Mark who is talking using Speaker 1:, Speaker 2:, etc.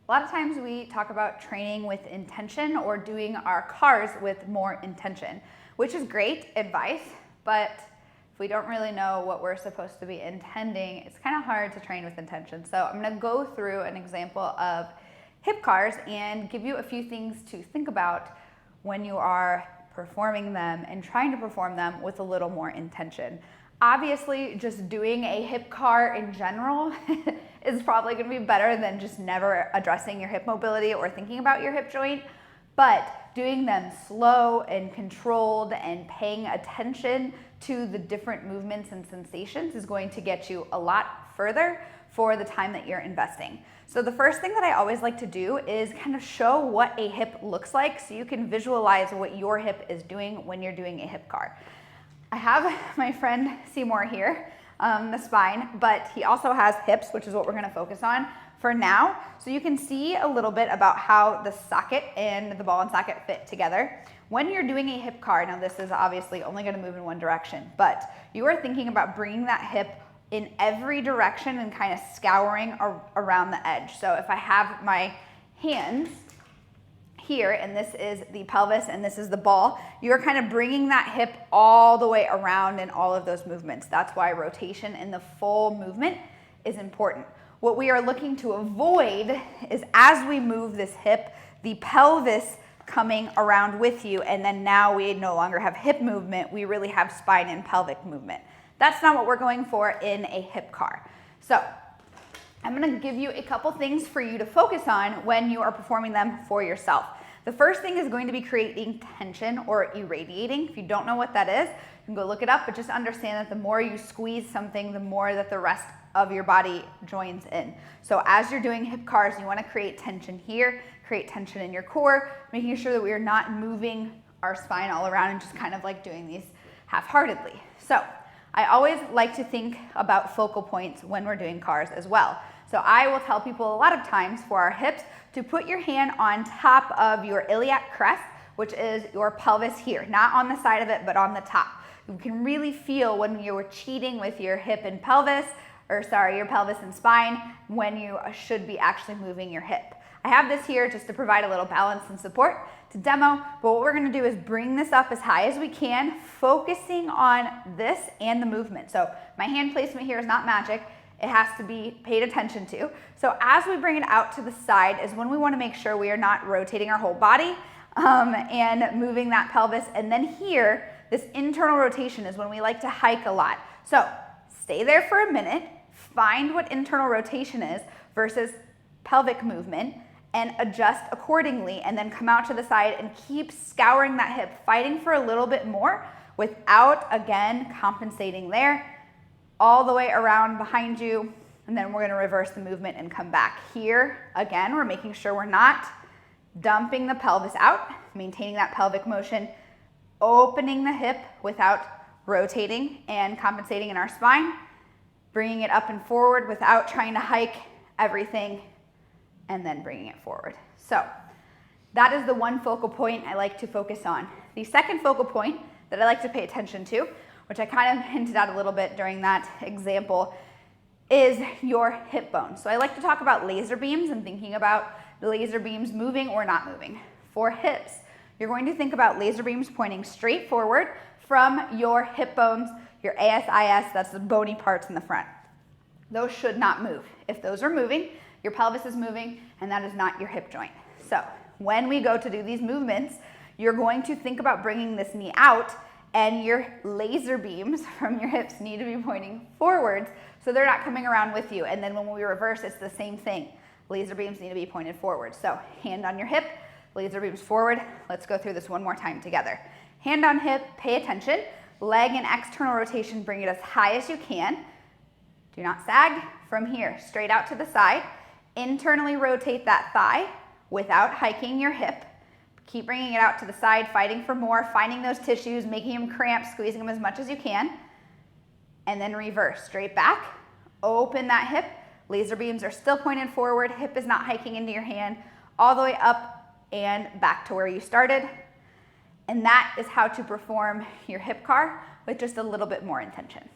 Speaker 1: A lot of times we talk about training with intention or doing our cars with more intention, which is great advice, but if we don't really know what we're supposed to be intending, it's kind of hard to train with intention. So I'm gonna go through an example of hip cars and give you a few things to think about when you are performing them and trying to perform them with a little more intention. Obviously, just doing a hip car in general is probably going to be better than just never addressing your hip mobility or thinking about your hip joint, but doing them slow and controlled and paying attention to the different movements and sensations is going to get you a lot further for the time that you're investing. So the first thing that I always like to do is kind of show what a hip looks like so you can visualize what your hip is doing when you're doing a hip car. I have my friend Seymour here, the spine, but he also has hips, which is what we're going to focus on for now. So you can see a little bit about how the socket and the ball and socket fit together. When you're doing a hip car, now this is obviously only going to move in one direction, but you are thinking about bringing that hip in every direction and kind of scouring around the edge. So if I have my hands here, and this is the pelvis and this is the ball, you're kind of bringing that hip all the way around in all of those movements. That's why rotation in the full movement is important. What we are looking to avoid is as we move this hip, the pelvis coming around with you, and then now we no longer have hip movement, we really have spine and pelvic movement. That's not what we're going for in a hip car. So I'm gonna give you a couple things for you to focus on when you are performing them for yourself. The first thing is going to be creating tension or irradiating. If you don't know what that is, you can go look it up, but just understand that the more you squeeze something, the more that the rest of your body joins in. So as you're doing hip cars, you wanna create tension here, create tension in your core, making sure that we are not moving our spine all around and just kind of like doing these half-heartedly. So I always like to think about focal points when we're doing cars as well. So I will tell people a lot of times for our hips to put your hand on top of your iliac crest, which is your pelvis here, not on the side of it, but on the top. You can really feel when you're cheating with your hip and pelvis, or sorry, your pelvis and spine, when you should be actually moving your hip. I have this here just to provide a little balance and support to demo, but what we're gonna do is bring this up as high as we can, focusing on this and the movement. So my hand placement here is not magic. It has to be paid attention to. So as we bring it out to the side is when we want to make sure we are not rotating our whole body and moving that pelvis. And then here, this internal rotation is when we like to hike a lot. So stay there for a minute, find what internal rotation is versus pelvic movement and adjust accordingly, and then come out to the side and keep scouring that hip, fighting for a little bit more without, again, compensating there. All the way around behind you, and then we're gonna reverse the movement and come back. Here, again, we're making sure we're not dumping the pelvis out, maintaining that pelvic motion, opening the hip without rotating and compensating in our spine, bringing it up and forward without trying to hike everything, and then bringing it forward. So that is the one focal point I like to focus on. The second focal point that I like to pay attention to, which I kind of hinted at a little bit during that example, is your hip bone. So I like to talk about laser beams and thinking about the laser beams moving or not moving. For hips, you're going to think about laser beams pointing straight forward from your hip bones, your ASIS, that's the bony parts in the front. Those should not move. If those are moving, your pelvis is moving, and that is not your hip joint. So when we go to do these movements, you're going to think about bringing this knee out, and your laser beams from your hips need to be pointing forwards so they're not coming around with you. And then when we reverse, it's the same thing. Laser beams need to be pointed forward. So hand on your hip, laser beams forward. Let's go through this one more time together. Hand on hip, pay attention. Leg and external rotation, bring it as high as you can. Do not sag. From here, straight out to the side. Internally rotate that thigh without hiking your hip. Keep bringing it out to the side, fighting for more, finding those tissues, making them cramp, squeezing them as much as you can. And then reverse, straight back, open that hip. Laser beams are still pointed forward, hip is not hiking into your hand, all the way up and back to where you started. And that is how to perform your hip car with just a little bit more intention.